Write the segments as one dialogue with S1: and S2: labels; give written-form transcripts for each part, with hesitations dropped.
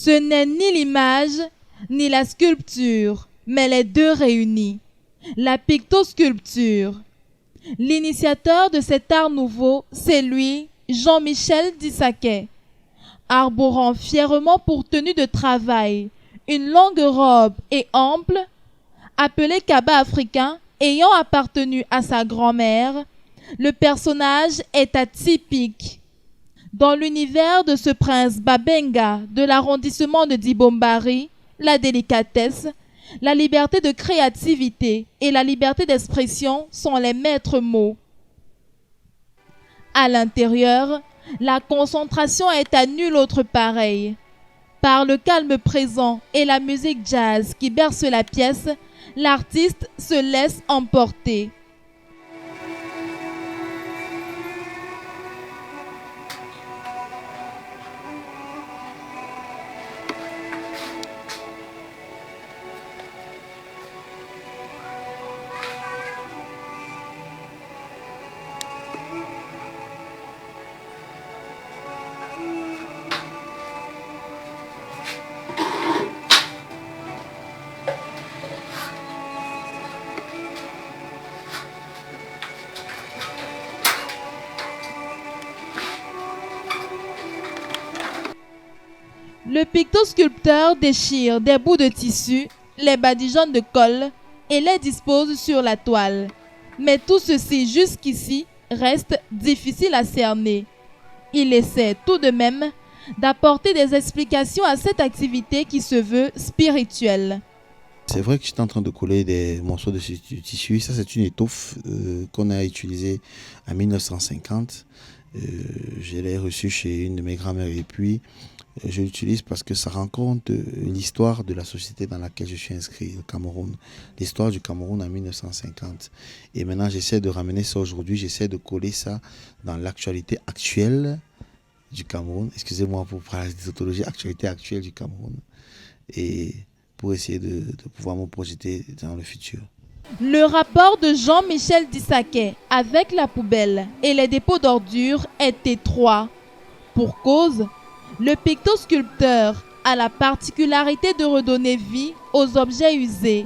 S1: Ce n'est ni l'image ni la sculpture, mais les deux réunis. La pictosculpture. L'initiateur de cet art nouveau, c'est lui, Jean-Michel Dissaquet. Arborant fièrement pour tenue de travail une longue robe et ample, appelée kaba africain, ayant appartenu à sa grand-mère, le personnage est atypique. Dans l'univers de ce prince Babenga de l'arrondissement de Dibombari, la délicatesse, la liberté de créativité et la liberté d'expression sont les maîtres mots. À l'intérieur, la concentration est à nul autre pareil. Par le calme présent et la musique jazz qui berce la pièce, l'artiste se laisse emporter. Le pictosculpteur déchire des bouts de tissu, les badigeonne de colle et les dispose sur la toile. Mais tout ceci jusqu'ici reste difficile à cerner. Il essaie tout de même d'apporter des explications à cette activité qui se veut spirituelle.
S2: C'est vrai que j'étais en train de coller des morceaux de tissu. Ça, c'est une étoffe qu'on a utilisée en 1950. Je l'ai reçue chez une de mes grand-mères et puis je l'utilise parce que ça raconte l'histoire de la société dans laquelle je suis inscrit, le Cameroun. L'histoire du Cameroun en 1950. Et maintenant, j'essaie de ramener ça aujourd'hui. J'essaie de coller ça dans l'actualité actuelle du Cameroun. Excusez-moi pour parler des tautologies, actualité actuelle du Cameroun. Et pour essayer de pouvoir me projeter dans le futur.
S1: Le rapport de Jean-Michel Dissaquet avec la poubelle et les dépôts d'ordures est étroit. Pour cause, le pictosculpteur a la particularité de redonner vie aux objets usés.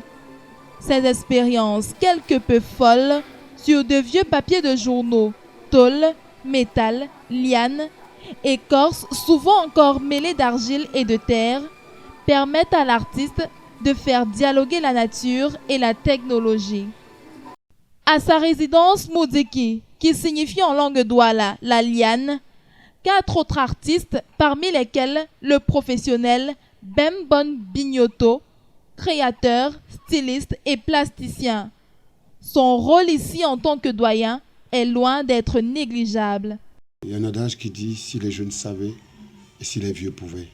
S1: Ces expériences quelque peu folles sur de vieux papiers de journaux, tôle, métal, lianes, écorce souvent encore mêlées d'argile et de terre, permettent à l'artiste de faire dialoguer la nature et la technologie. À sa résidence Moudiki, qui signifie en langue douala la liane, 4 autres artistes, parmi lesquels le professionnel Bembon Bignoto, créateur, styliste et plasticien. Son rôle ici en tant que doyen est loin d'être négligeable.
S3: Il y a un adage qui dit « si les jeunes savaient et si les vieux pouvaient ».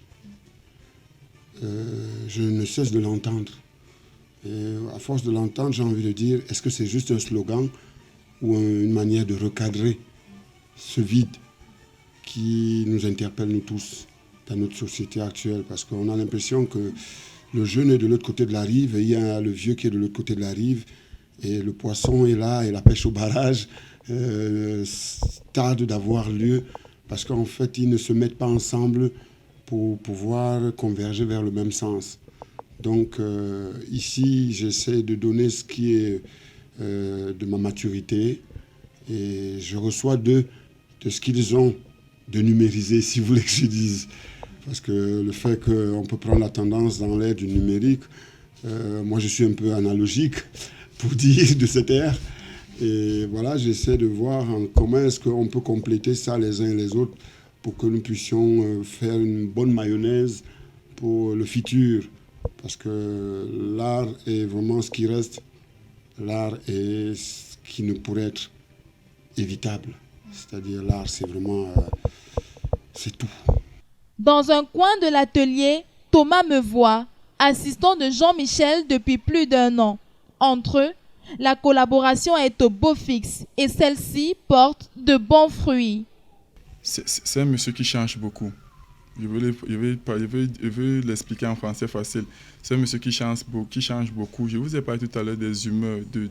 S3: Je ne cesse de l'entendre. Et à force de l'entendre, j'ai envie de dire, est-ce que c'est juste un slogan ou une manière de recadrer ce vide qui nous interpelle nous tous dans notre société actuelle? Parce qu'on a l'impression que le jeune est de l'autre côté de la rive et il y a le vieux qui est de l'autre côté de la rive et le poisson est là et la pêche au barrage tarde d'avoir lieu parce qu'en fait, ils ne se mettent pas ensemble pour pouvoir converger vers le même sens. Donc ici, j'essaie de donner ce qui est de ma maturité et je reçois de ce qu'ils ont de numériser, si vous voulez que je dise. Parce que le fait qu'on peut prendre la tendance dans l'ère du numérique, moi je suis un peu analogique pour dire de cette ère. Et voilà, j'essaie de voir comment est-ce qu'on peut compléter ça les uns et les autres pour que nous puissions faire une bonne mayonnaise pour le futur. Parce que l'art est vraiment ce qui reste. L'art est ce qui ne pourrait être évitable. C'est-à-dire l'art, c'est vraiment... c'est tout.
S1: Dans un coin de l'atelier, Thomas me voit, assistant de Jean-Michel depuis plus d'1 an. Entre eux, la collaboration est au beau fixe et celle-ci porte de bons fruits.
S4: C'est un monsieur qui change beaucoup. Je veux l'expliquer en français facile. C'est un monsieur qui change beaucoup. Je vous ai parlé tout à l'heure des humeurs, de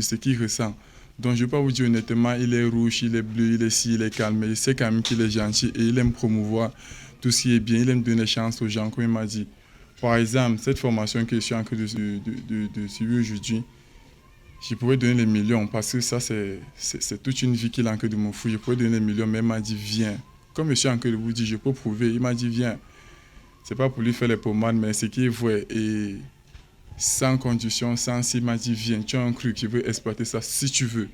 S4: ce qu'il ressent. Donc je ne vais pas vous dire honnêtement, il est rouge, il est bleu, il est ci, il est calme. Mais il sait quand même qu'il est gentil et il aime promouvoir tout ce qui est bien. Il aime donner chance aux gens, comme il m'a dit. Par exemple, cette formation que je suis en train de suivre aujourd'hui, je pourrais donner les millions parce que ça, c'est toute une vie qu'il a en train de me foutre. Je pourrais donner les millions, mais il m'a dit, viens. Comme je suis en train de vous dire, je peux prouver. Il m'a dit, viens. Ce n'est pas pour lui faire les pommades, mais c'est qu'il voit. Et sans condition, il m'a dit, viens, tu as un truc, je veux exploiter ça si tu veux.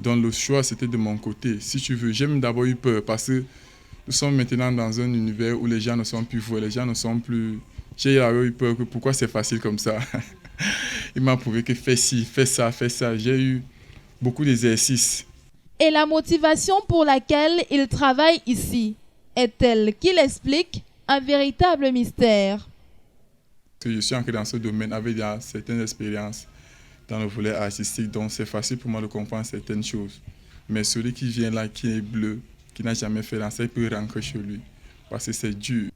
S4: Donc le choix, c'était de mon côté. Si tu veux, j'ai même d'abord eu peur parce que nous sommes maintenant dans un univers où les gens ne sont plus vrais, les gens ne sont plus... J'ai eu peur que pourquoi c'est facile comme ça. Il m'a prouvé que fais ci, fais ça, fais ça. J'ai eu beaucoup d'exercices.
S1: Et la motivation pour laquelle il travaille ici est telle qu'il explique un véritable mystère.
S4: Je suis entré dans ce domaine avec certaines expériences dans le volet artistique, donc c'est facile pour moi de comprendre certaines choses. Mais celui qui vient là, qui est bleu, qui n'a jamais fait ça, il peut rentrer chez lui parce que c'est dur.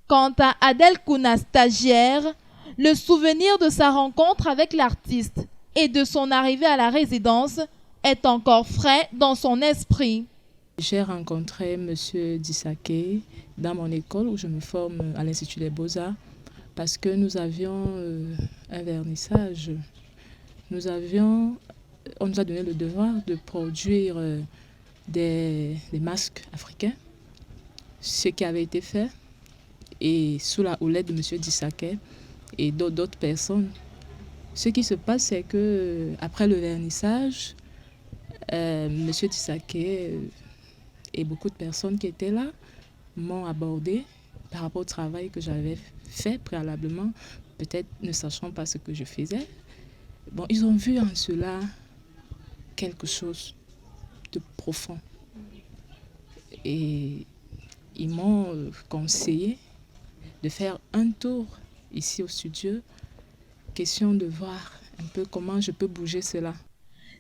S1: Quant à Adel Kouna, stagiaire, le souvenir de sa rencontre avec l'artiste et de son arrivée à la résidence est encore frais dans son esprit.
S5: J'ai rencontré M. Dissaké dans mon école où je me forme à l'Institut des Beaux-Arts parce que nous avions un vernissage. On nous a donné le devoir de produire des masques africains, ce qui avait été fait, et sous la houlette de M. Dissaké et d'autres personnes. Ce qui se passe, c'est que après le vernissage, M. Dissaké et beaucoup de personnes qui étaient là m'ont abordé par rapport au travail que j'avais fait préalablement, peut-être ne sachant pas ce que je faisais. Bon, ils ont vu en cela quelque chose de profond. Et ils m'ont conseillé de faire un tour ici au studio, question de voir un peu comment je peux bouger cela.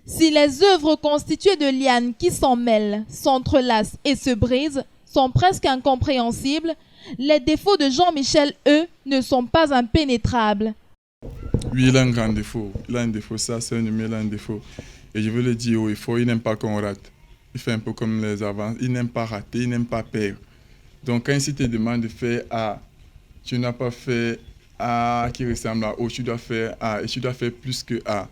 S1: Si les œuvres constituées de lianes qui s'en mêlent, s'entrelacent et se brisent sont presque incompréhensibles, les défauts de Jean-Michel, eux, ne sont pas impénétrables.
S4: Oui, il a un grand défaut. Il a un défaut, ça, c'est un humain, il a un défaut. Et je veux le dire haut et fort, il n'aime pas qu'on rate. Il fait un peu comme les avances, il n'aime pas rater, il n'aime pas perdre. Donc quand il te demande de faire A, tu n'as pas fait A qui ressemble à O, tu dois faire A et tu dois faire plus que A.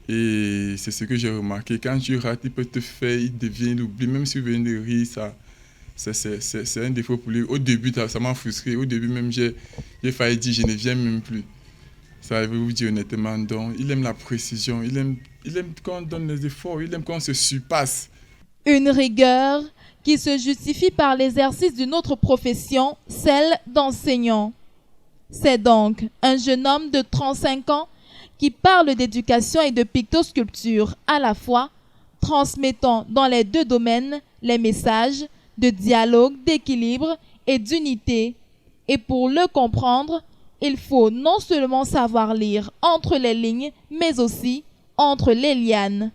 S4: Et c'est ce que j'ai remarqué. Quand tu rates, il peut te faire, il devient, il oublie. Même si tu viens de rire, ça, c'est un défaut pour lui. Au début, ça m'a frustré. Au début même, j'ai failli dire, je ne viens même plus. Ça, je vais vous dire honnêtement. Donc, il aime la précision, il aime quand on donne les efforts, il aime quand on se surpasse.
S1: Une rigueur qui se justifie par l'exercice d'une autre profession, celle d'enseignant. C'est donc un jeune homme de 35 ans qui parle d'éducation et de pictosculpture à la fois, transmettant dans les deux domaines les messages de dialogue, d'équilibre et d'unité. Et pour le comprendre, il faut non seulement savoir lire entre les lignes, mais aussi entre les lianes.